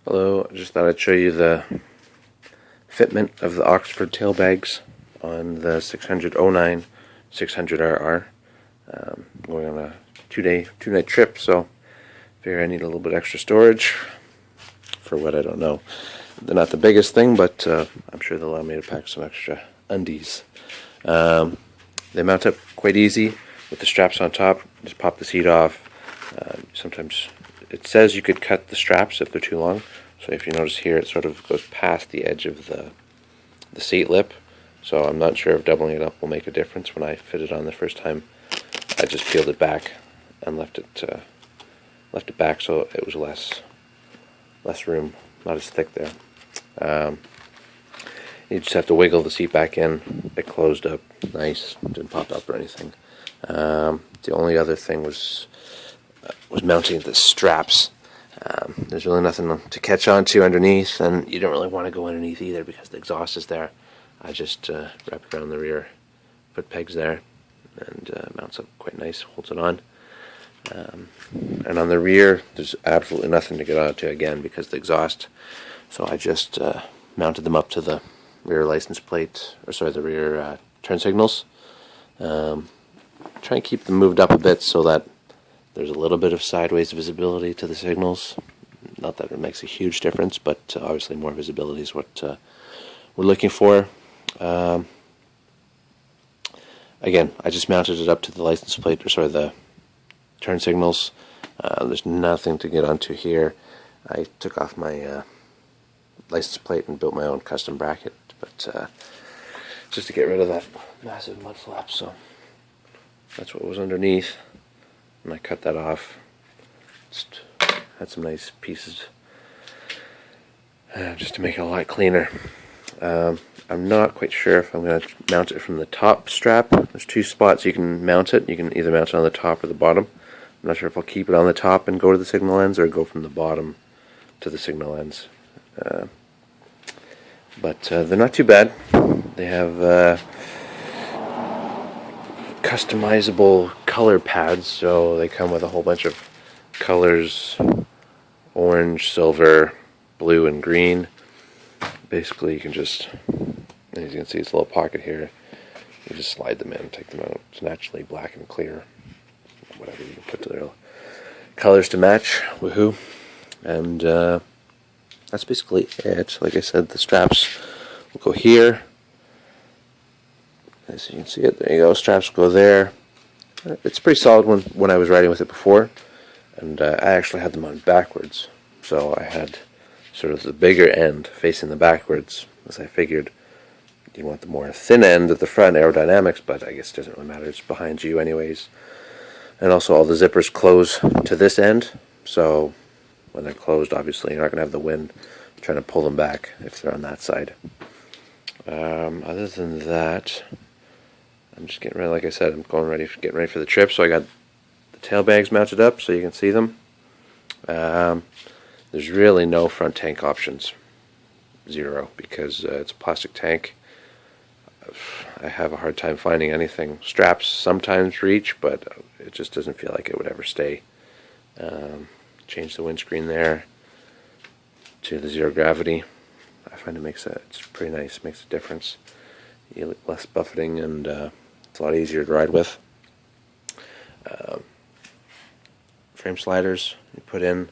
Hello, I just thought I'd show you the fitment of the Oxford tail bags on the 60009 600RR. Going on a two-night trip, so figure I need a little bit extra storage for what I don't know. They're not the biggest thing, but I'm sure they'll allow me to pack some extra undies. They mount up quite easy with the straps on top. Just pop the seat off. Sometimes it says you could cut the straps if they're too long. So if you notice here, it sort of goes past the edge of the seat lip. So I'm not sure if doubling it up will make a difference. When I fit it on the first time, I just peeled it back and left it back so it was less room, not as thick there. You just have to wiggle the seat back in. It closed up nice, didn't pop up or anything. The only other thing was mounting the straps. There's really nothing to catch on to underneath, and you don't really want to go underneath either because the exhaust is there. I just wrap it around the rear foot pegs there, and mounts up quite nice, holds it on. And on the rear, there's absolutely nothing to get onto again because of the exhaust. So I just mounted them up to the rear license plate, or sorry, the rear turn signals. Try and keep them moved up a bit so that there's a little bit of sideways visibility to the signals. Not that it makes a huge difference, but obviously more visibility is what we're looking for. Again, I just mounted it up to the license plate, or sorry, the turn signals. There's nothing to get onto here. I took off my license plate and built my own custom bracket, but just to get rid of that massive mud flap. So that's what was underneath, and I cut that off. Just had some nice pieces just to make it a lot cleaner. I'm not quite sure if I'm going to mount it from the top strap. There's two spots you can mount it. You can either mount it on the top or the bottom. I'm not sure if I'll keep it on the top and go to the signal ends, or go from the bottom to the signal ends. But they're not too bad. They have customizable color pads, so they come with a whole bunch of colors: orange, silver, blue, and green. Basically, you can just, as you can see, it's a little pocket here. You just slide them in, take them out. It's naturally black and clear. Whatever you can put to their colors to match. Woohoo! And that's basically it. Like I said, the straps will go here. As you can see it, there you go. Straps will go there. It's pretty solid when I was riding with it before, and I actually had them on backwards. So I had sort of the bigger end facing the backwards, as I figured you want the more thin end at the front, aerodynamics, but I guess it doesn't really matter. It's behind you anyways. And also all the zippers close to this end, so when they're closed, obviously you're not going to have the wind trying to pull them back if they're on that side. Other than that, I'm just getting ready. Like I said, I'm getting ready for the trip, so I got the tail bags mounted up so you can see them. There's really no front tank options, zero, because it's a plastic tank. I have a hard time finding anything. Straps sometimes reach, but it just doesn't feel like it would ever stay. Change the windscreen there to the zero gravity. I find it's pretty nice, makes a difference. You get less buffeting, and it's a lot easier to ride with. Frame sliders you put in,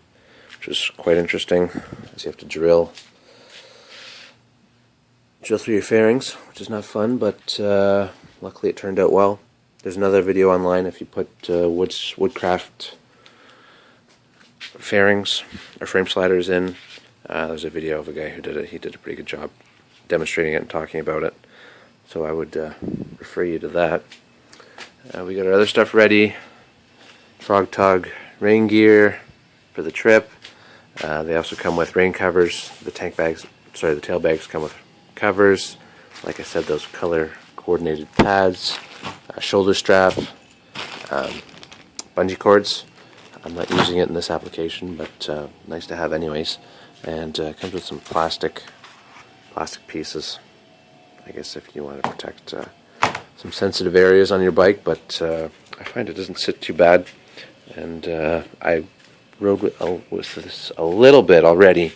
which is quite interesting, as you have to drill through your fairings, which is not fun, but luckily it turned out well. There's another video online if you put woodcraft fairings or frame sliders in. There's a video of a guy who did it. He did a pretty good job demonstrating it and talking about it, so I would refer you to that. We got our other stuff ready. Frog Tug rain gear for the trip. They also come with rain covers. The tail bags come with covers. Like I said, those color coordinated pads, shoulder strap, bungee cords. I'm not using it in this application, but nice to have anyways. And comes with some plastic pieces, I guess, if you want to protect some sensitive areas on your bike, but I find it doesn't sit too bad. And I rode with this a little bit already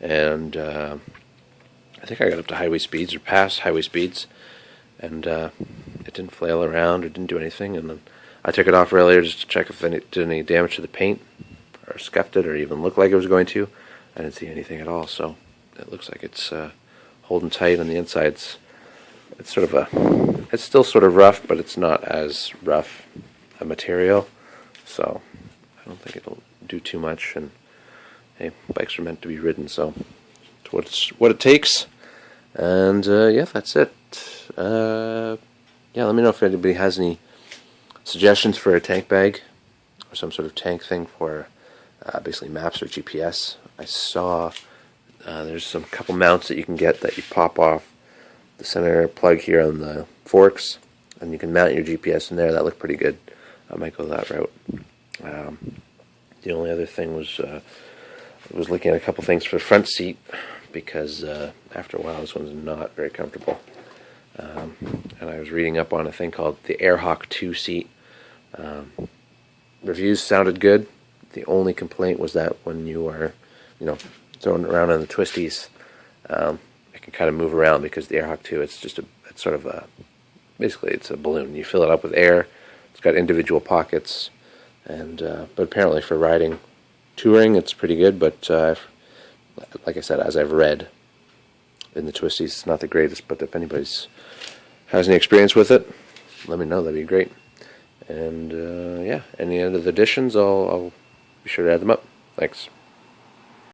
and I think I got up to highway speeds, or past highway speeds, and it didn't flail around or didn't do anything. And then I took it off earlier just to check if it did any damage to the paint, or scuffed it, or even looked like it was going to. I didn't see anything at all, so it looks like it's holding tight on the insides. It's sort of it's still sort of rough, but it's not as rough a material, so I don't think it'll do too much. And hey, bikes are meant to be ridden, so it's what it takes. And yeah, that's it. Yeah, let me know if anybody has any suggestions for a tank bag or some sort of tank thing for basically maps or GPS. I saw there's some couple mounts that you can get that you pop off the center plug here on the forks, and you can mount your GPS in there. That looked pretty good. I might go that route. The only other thing was I was looking at a couple things for the front seat, because after a while this one's not very comfortable. And I was reading up on a thing called the Airhawk 2 seat. Reviews sounded good. The only complaint was that when you are, throwing it around on the twisties, it can kind of move around, because the Airhawk 2, it's sort of basically it's a balloon. You fill it up with air. It's got individual pockets, and but apparently for riding, touring, it's pretty good. But like I said, as I've read in the twisties, it's not the greatest. But if anybody has any experience with it, let me know. That'd be great. And yeah, any other additions, I'll be sure to add them up. Thanks.